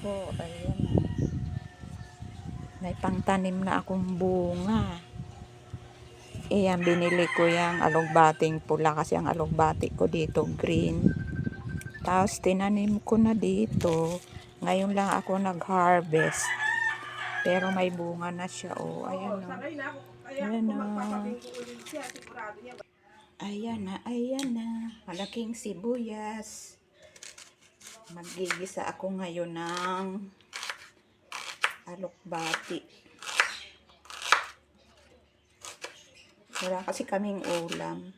ko. Ayan. May pangtanim na akong bunga. Ayan, binili ko yung alugbating pula kasi ang alugbati ko dito green. Tapos tinanim ko na dito. Ngayon lang ako nag-harvest. Pero may bunga na siya. Oh, ayan na. Ayan na. Ayan na, ayan na. Malaking sibuyas. Magigisa ako ngayon ng alokbati. Wala kasi kaming ulam.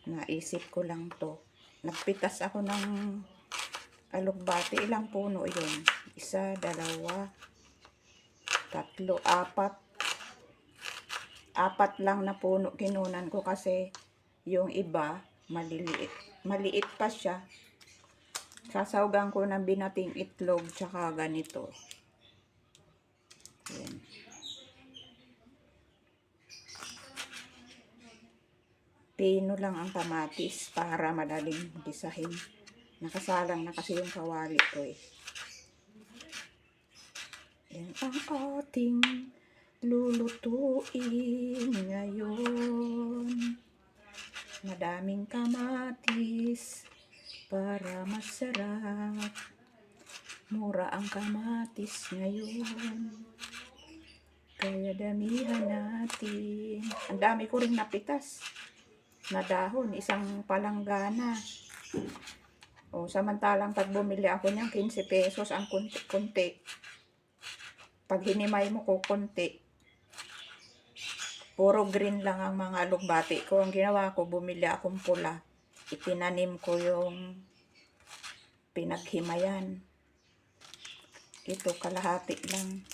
Naisip ko lang to. Nagpitas ako ng alokbati. Ilang puno yun? Isa, dalawa, tatlo, apat. Apat lang na puno kinunan ko kasi yung iba maliliit. Maliit pa siya. Sasawgan ko ng binating itlog tsaka ganito. Ayan. Pino lang ang kamatis para madaling gisahin. Nakasalang na kasi yung kawali ko eh. Yan ang ating lulutuin ngayon. Madaming kamatis para masarap. Mura ang kamatis ngayon. Kaya damihan natin. Ang dami ko rin napitas na dahon. Isang palanggana. O, samantalang pag bumili ako niyan, 15 pesos ang kunti-kunti. Pag hinimay mo ko kunti. Puro green lang ang mga alugbati ko. Ang ginawa ko, bumili akong pula. Itinanim ko yung pinaghimayan. Ito, kalahati lang.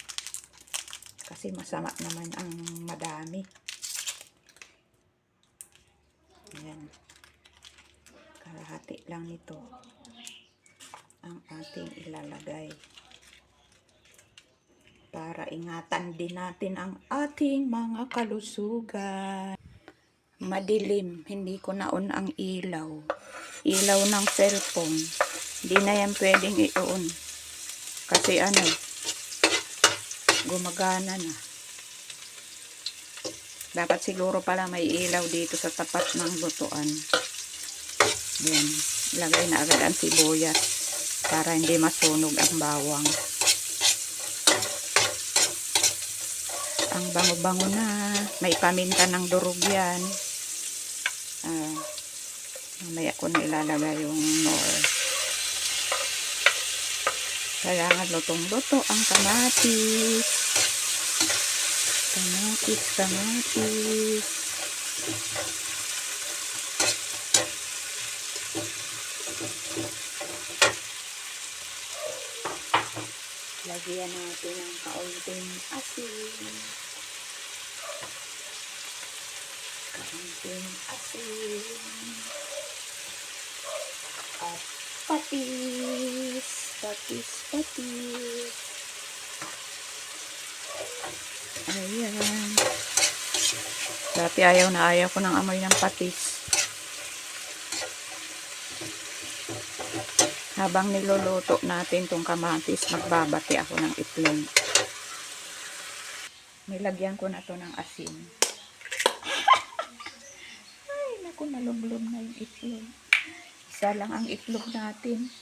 Kasi masama naman ang madami. Ayan. Kalahati lang nito ang ating ilalagay. Para ingatan din natin ang ating mga kalusugan. Madilim, hindi ko naon ang ilaw. Ilaw ng cellphone. Hindi na yan pwedeng i-on. Kasi gumagana na. Dapat siguro pala may ilaw dito sa tapat ng lutuan. Yan. Lagay na agad ang sibuyas para hindi masunog ang bawang. Ang bango-bango na. May paminta ng durog yan. Mamaya ko na ilalagay yung nor. Kailangan lutong-luto ang kamatis. Kamatis. Lagyan natin ng kaunting asin. Kaunting asin. At patis. Patis. Ayan. Dati ayaw ko ng amoy ng patis. Habang niluluto natin tong kamatis, magbabati ako ng itlog. Nilagyan ko na to ng asin. Ay, naku, nalublob na yung itlog. Isa lang ang itlog natin.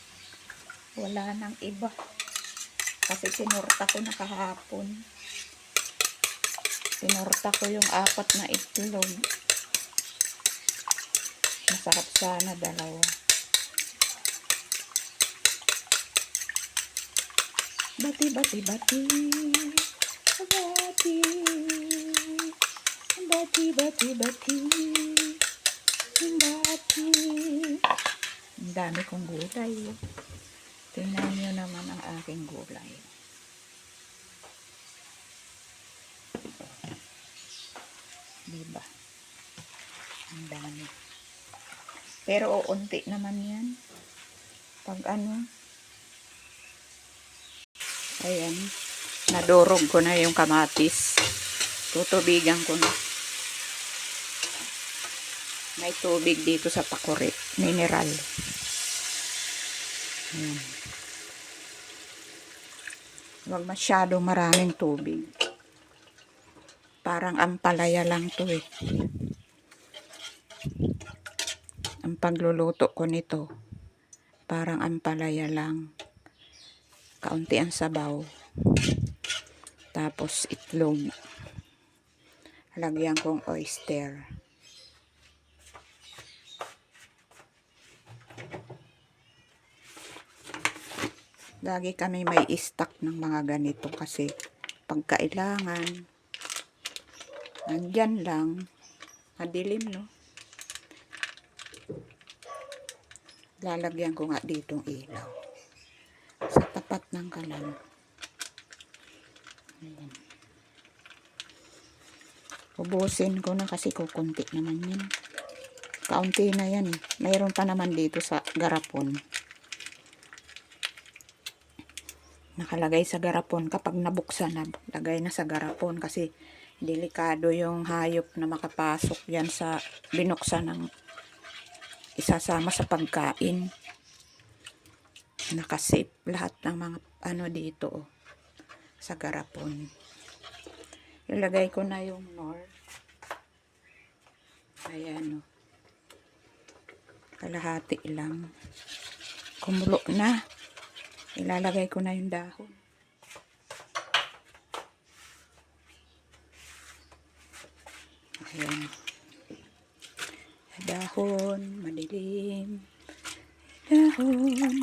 Wala nang iba. Kasi sinurta ko na kahapon. Sinurta ko yung 4 na itlog. Masarap sana dalawa. Bati. Ang dami kong gulay. Tingnan nyo naman ang aking gulay. Diba? Ang dami. Pero uunti naman yan. Pag ayan, nadurog ko na yung kamatis. Tutubigan ko na. May tubig dito sa pakuri. Mineral. Ayan. Huwag masyado maraming tubig. Parang ampalaya lang to eh. Ang pagluluto ko nito, parang ampalaya lang. Kaunti ang sabaw. Tapos itlog. Lagyan kong oyster. Lagi kami may stock ng mga ganito kasi pagkailangan, nandyan lang, madilim no. Lalagyan ko nga ditong ilaw sa tapat ng kalan. Ubusin ko na kasi kukunti naman yun. Kaunti na yan. Mayroon pa naman dito sa garapon. Nakalagay sa garapon. Kapag nabuksan na, lagay na sa garapon kasi delikado yung hayop na makapasok yan sa binuksan ng isasama sa pagkain. Nakasip lahat ng mga ano dito oh, sa garapon. Ilagay ko na yung nor. Ayan oh. Kalahati lang. Kumulo na. Ilalagay ko na yung dahon. Ayan. Dahon, madilim. Dahon.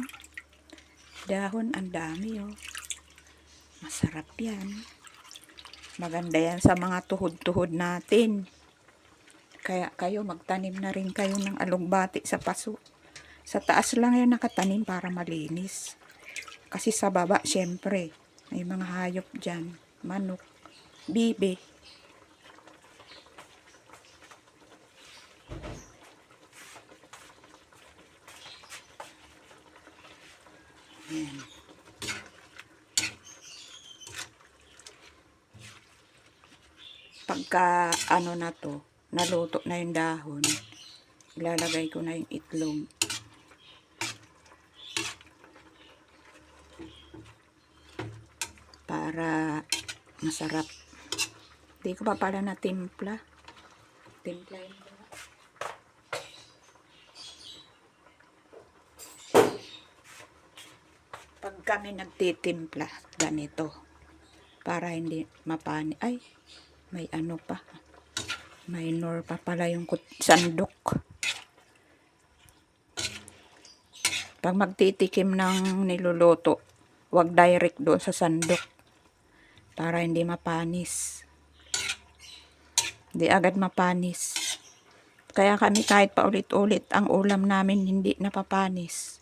Dahon, ang dami oh. Masarap yan. Maganda yan sa mga tuhod-tuhod natin. Kaya kayo, magtanim na rin kayo ng alugbati sa paso. Sa taas lang yan nakatanim para malinis. Kasi sa baba, syempre, may mga hayop dyan. Manok, bibe. Ayan. Pagka ano na to, naluto na yung dahon, ilalagay ko na yung itlog. Para masarap. Hindi ko pa pala na timpla. Timplahin ko. Pag kami nagtitimpla, ganito. Para hindi mapani. Ay, may ano pa. Minor pa pala yung sandok. Pag magtitikim ng niluluto, wag direct doon sa sandok. Para hindi mapanis. Hindi agad mapanis. Kaya kami kahit paulit-ulit ang ulam namin hindi napapanis.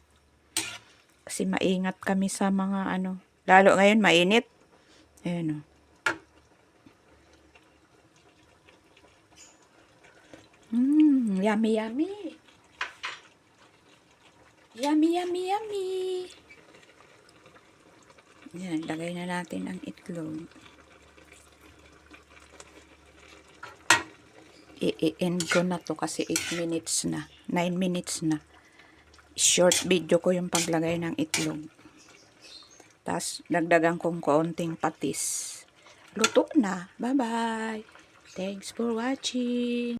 Kasi maingat kami sa mga ano. Lalo ngayon mainit. Ayan o. Yummy, yummy. Yummy, yummy, yummy. Yan, lagay na natin ang itlog. I-end ko na to kasi 8 minutes na. 9 minutes na. Short video ko yung paglagay ng itlog. Tapos, dagdagan kong kaunting patis. Luto na. Bye-bye. Thanks for watching.